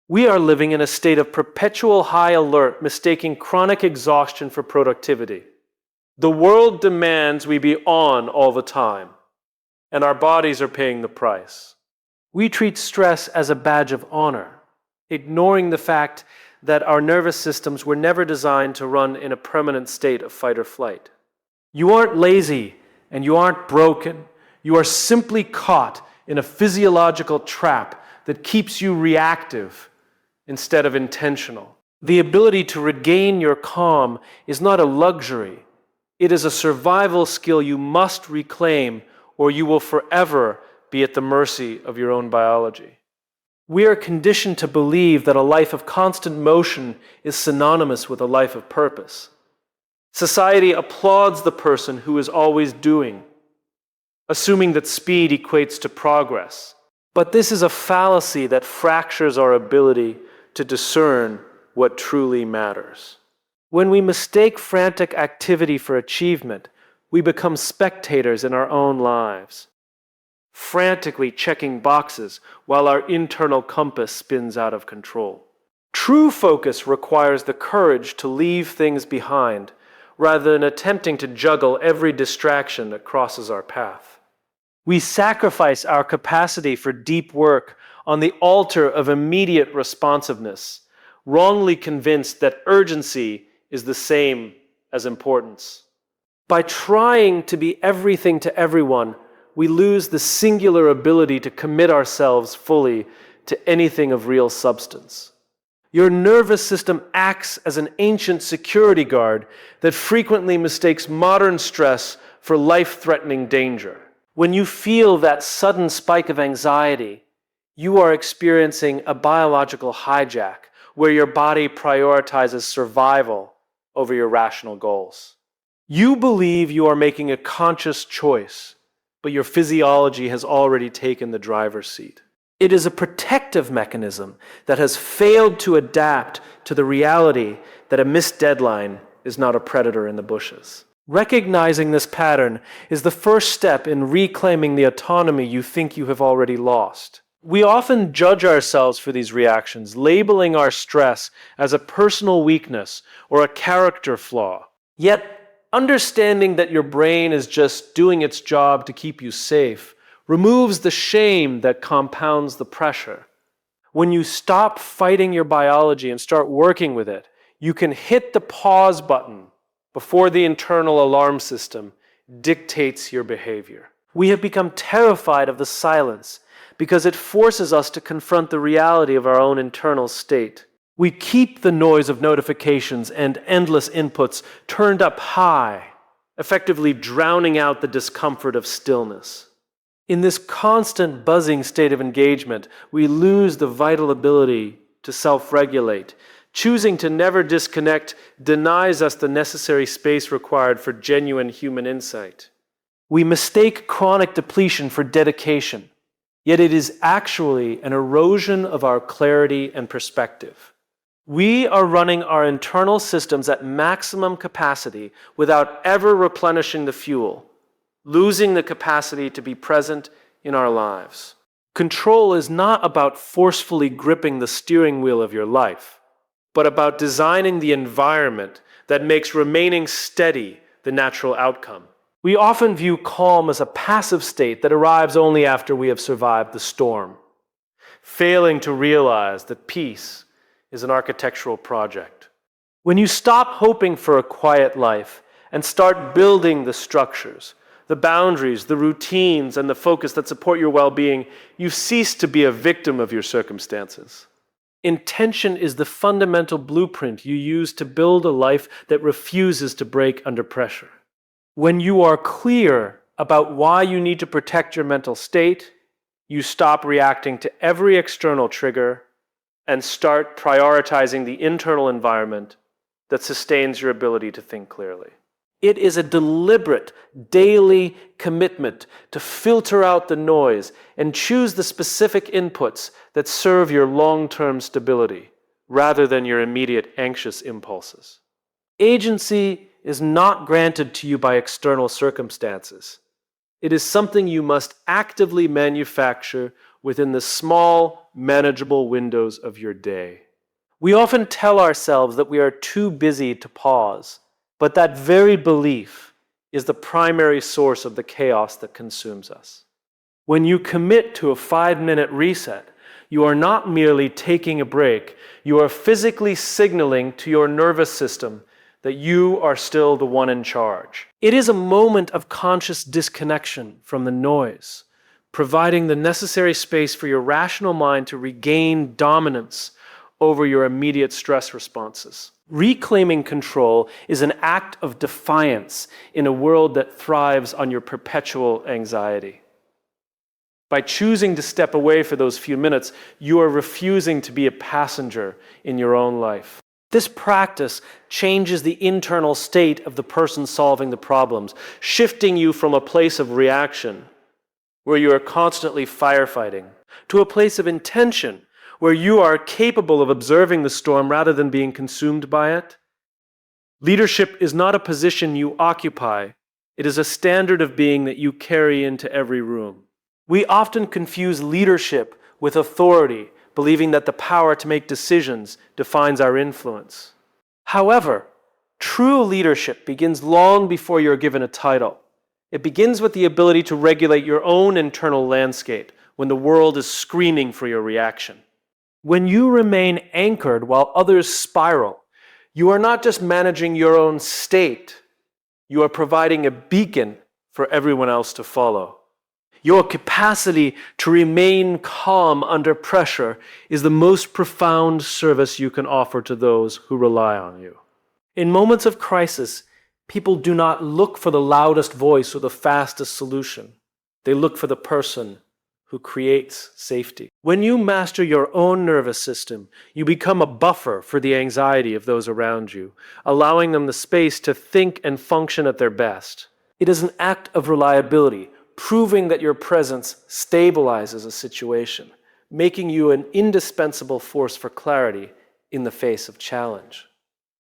We are living in a state of perpetual high alert, mistaking chronic exhaustion for productivity. The world demands we be on all the time, and our bodies are paying the price. We treat stress as a badge of honor, ignoring the fact that our nervous systems were never designed to run in a permanent state of fight or flight. You aren't lazy and you aren't broken. You are simply caught in a physiological trap that keeps you reactive instead of intentional. The ability to regain your calm is not a luxury. It is a survival skill you must reclaim, or you will forever be at the mercy of your own biology. We are conditioned to believe that a life of constant motion is synonymous with a life of purpose. Society applauds the person who is always doing, assuming that speed equates to progress. But this is a fallacy that fractures our ability to discern what truly matters. When we mistake frantic activity for achievement, we become spectators in our own lives, frantically checking boxes while our internal compass spins out of control. True focus requires the courage to leave things behind, rather than attempting to juggle every distraction that crosses our path. We sacrifice our capacity for deep work on the altar of immediate responsiveness, wrongly convinced that urgency is the same as importance. By trying to be everything to everyone, we lose the singular ability to commit ourselves fully to anything of real substance. Your nervous system acts as an ancient security guard that frequently mistakes modern stress for life-threatening danger. When you feel that sudden spike of anxiety, you are experiencing a biological hijack where your body prioritizes survival over your rational goals. You believe you are making a conscious choice, but your physiology has already taken the driver's seat. It is a protective mechanism that has failed to adapt to the reality that a missed deadline is not a predator in the bushes. Recognizing this pattern is the first step in reclaiming the autonomy you think you have already lost. We often judge ourselves for these reactions, labeling our stress as a personal weakness or a character flaw. Yet, understanding that your brain is just doing its job to keep you safe removes the shame that compounds the pressure. When you stop fighting your biology and start working with it, you can hit the pause button before the internal alarm system dictates your behavior. We have become terrified of the silence because it forces us to confront the reality of our own internal state. We keep the noise of notifications and endless inputs turned up high, effectively drowning out the discomfort of stillness. In this constant buzzing state of engagement, we lose the vital ability to self-regulate. Choosing to never disconnect denies us the necessary space required for genuine human insight. We mistake chronic depletion for dedication, yet it is actually an erosion of our clarity and perspective. We are running our internal systems at maximum capacity without ever replenishing the fuel, losing the capacity to be present in our lives. Control is not about forcefully gripping the steering wheel of your life, but about designing the environment that makes remaining steady the natural outcome. We often view calm as a passive state that arrives only after we have survived the storm, failing to realize that peace is an architectural project. When you stop hoping for a quiet life and start building the structures, the boundaries, the routines, and the focus that support your well-being, you cease to be a victim of your circumstances. Intention is the fundamental blueprint you use to build a life that refuses to break under pressure. When you are clear about why you need to protect your mental state, you stop reacting to every external trigger and start prioritizing the internal environment that sustains your ability to think clearly. It is a deliberate, daily commitment to filter out the noise and choose the specific inputs that serve your long-term stability, rather than your immediate anxious impulses. Agency is not granted to you by external circumstances. It is something you must actively manufacture within the small, manageable windows of your day. We often tell ourselves that we are too busy to pause, but that very belief is the primary source of the chaos that consumes us. When you commit to a 5-minute reset, you are not merely taking a break, you are physically signaling to your nervous system that you are still the one in charge. It is a moment of conscious disconnection from the noise, providing the necessary space for your rational mind to regain dominance over your immediate stress responses. Reclaiming control is an act of defiance in a world that thrives on your perpetual anxiety. By choosing to step away for those few minutes, you are refusing to be a passenger in your own life. This practice changes the internal state of the person solving the problems, shifting you from a place of reaction, where you are constantly firefighting, to a place of intention, where you are capable of observing the storm rather than being consumed by it. Leadership is not a position you occupy, it is a standard of being that you carry into every room. We often confuse leadership with authority, believing that the power to make decisions defines our influence. However, true leadership begins long before you're given a title. It begins with the ability to regulate your own internal landscape when the world is screaming for your reaction. When you remain anchored while others spiral, you are not just managing your own state, you are providing a beacon for everyone else to follow. Your capacity to remain calm under pressure is the most profound service you can offer to those who rely on you. In moments of crisis, people do not look for the loudest voice or the fastest solution. They look for the person who creates safety. When you master your own nervous system, you become a buffer for the anxiety of those around you, allowing them the space to think and function at their best. It is an act of reliability, proving that your presence stabilizes a situation, making you an indispensable force for clarity in the face of challenge.